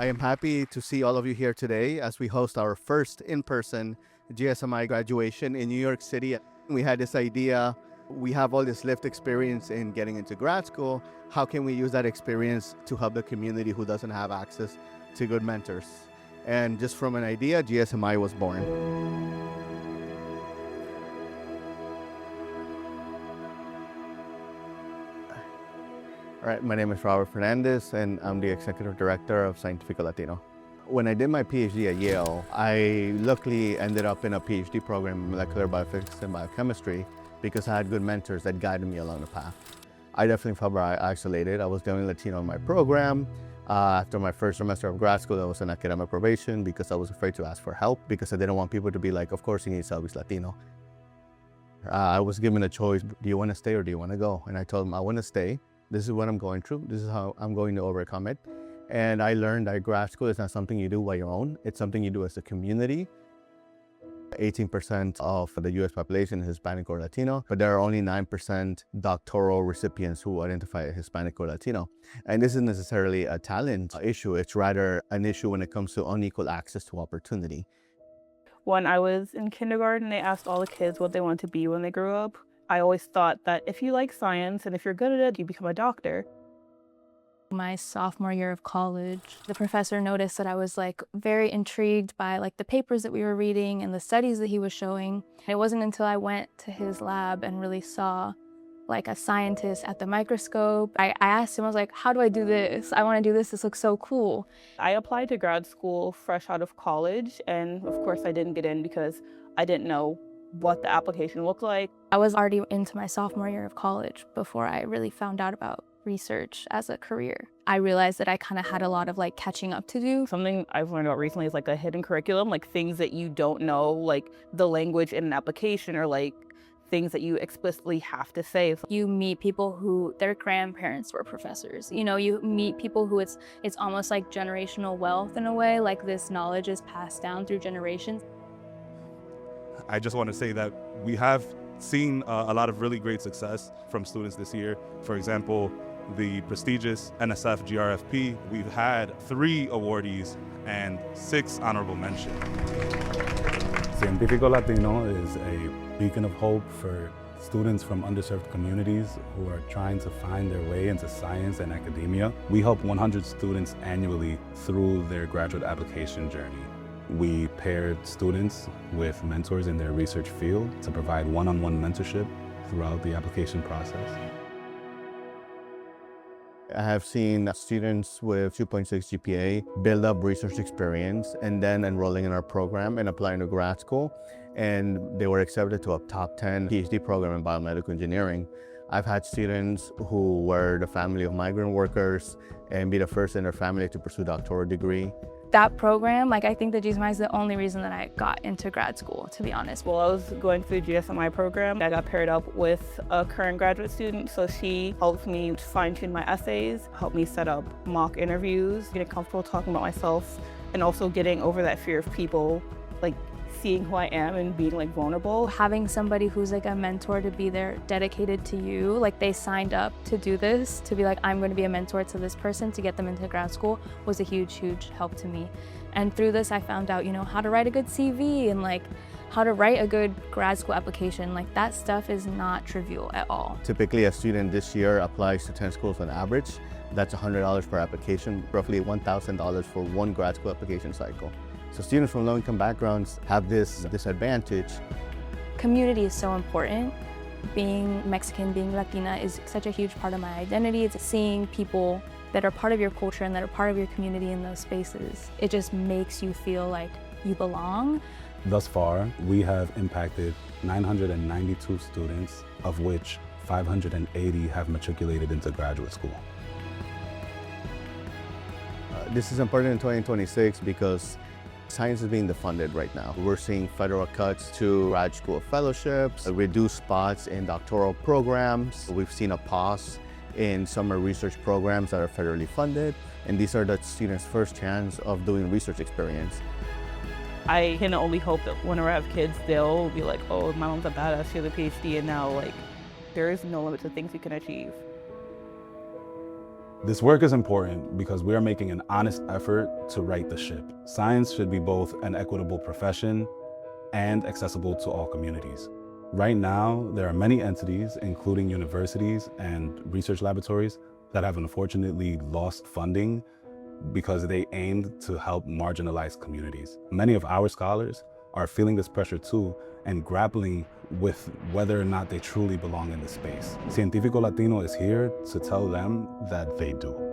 I am happy to see all of you here today as we host our first in-person GSMI graduation in New York City. We had this idea, we have all this lived experience in getting into grad school. How can we use that experience to help the community who doesn't have access to good mentors? And just from an idea, GSMI was born. All right, my name is Robert Fernandez, and I'm the Executive Director of Científico Latino. When I did my PhD at Yale, I luckily ended up in a PhD program in molecular biophysics and biochemistry because I had good mentors that guided me along the path. I definitely felt very isolated. I was the only Latino in my program. After my first semester of grad school, I was on academic probation because I was afraid to ask for help because I didn't want people to be like, of course he needs help, he's Latino. I was given a choice, do you want to stay or do you want to go? And I told them, I want to stay. This is what I'm going through. This is how I'm going to overcome it. And I learned that grad school is not something you do by your own. It's something you do as a community. 18% of the US population is Hispanic or Latino, but there are only 9% doctoral recipients who identify as Hispanic or Latino. And this isn't necessarily a talent issue. It's rather an issue when it comes to unequal access to opportunity. When I was in kindergarten, they asked all the kids what they wanted to be when they grew up. I always thought that if you like science and if you're good at it, you become a doctor. My sophomore year of college, the professor noticed that I was very intrigued by the papers that we were reading and the studies that he was showing. It wasn't until I went to his lab and really saw a scientist at the microscope. I asked him, I was like, how do I do this? I want to do this. This looks so cool. I applied to grad school fresh out of college, and of course I didn't get in because I didn't know what the application looked like. I was already into my sophomore year of college before I really found out about research as a career. I realized that I kind of had a lot of catching up to do. Something I've learned about recently is a hidden curriculum, things that you don't know, the language in an application or things that you explicitly have to say. You meet people who their grandparents were professors. You meet people who it's almost like generational wealth in a way, this knowledge is passed down through generations. I just want to say that we have seen a lot of really great success from students this year. For example, the prestigious NSF GRFP, we've had 3 awardees and 6 honorable mentions. Científico Latino is a beacon of hope for students from underserved communities who are trying to find their way into science and academia. We help 100 students annually through their graduate application journey. We paired students with mentors in their research field to provide one-on-one mentorship throughout the application process. I have seen students with 2.6 GPA build up research experience and then enrolling in our program and applying to grad school. And they were accepted to a top 10 PhD program in biomedical engineering. I've had students who were the family of migrant workers and be the first in their family to pursue a doctoral degree. That program, I think the GSMI is the only reason that I got into grad school, to be honest. While I was going through the GSMI program, I got paired up with a current graduate student, so she helped me fine-tune my essays, helped me set up mock interviews, getting comfortable talking about myself, and also getting over that fear of people seeing who I am and being vulnerable. Having somebody who's a mentor to be there dedicated to you, they signed up to do this, to be I'm going to be a mentor to this person to get them into grad school, was a huge, huge help to me. And through this, I found out, how to write a good CV and how to write a good grad school application. That stuff is not trivial at all. Typically, a student this year applies to 10 schools on average. That's $100 per application, roughly $1,000 for one grad school application cycle. So students from low-income backgrounds have this disadvantage. Community is so important. Being Mexican, being Latina is such a huge part of my identity. It's seeing people that are part of your culture and that are part of your community in those spaces. It just makes you feel like you belong. Thus far, we have impacted 992 students, of which 580 have matriculated into graduate school. This is important in 2026 because science is being defunded right now. We're seeing federal cuts to grad school fellowships, reduced spots in doctoral programs. We've seen a pause in summer research programs that are federally funded, and these are the students' first chance of doing research experience. I can only hope that whenever I have kids, they'll be like, oh, my mom's a badass, she has a PhD, and now there is no limit to things you can achieve. This work is important because we are making an honest effort to right the ship. Science should be both an equitable profession and accessible to all communities. Right now, there are many entities, including universities and research laboratories, that have unfortunately lost funding because they aimed to help marginalized communities. Many of our scholars are feeling this pressure too and grappling with whether or not they truly belong in the space. Científico Latino is here to tell them that they do.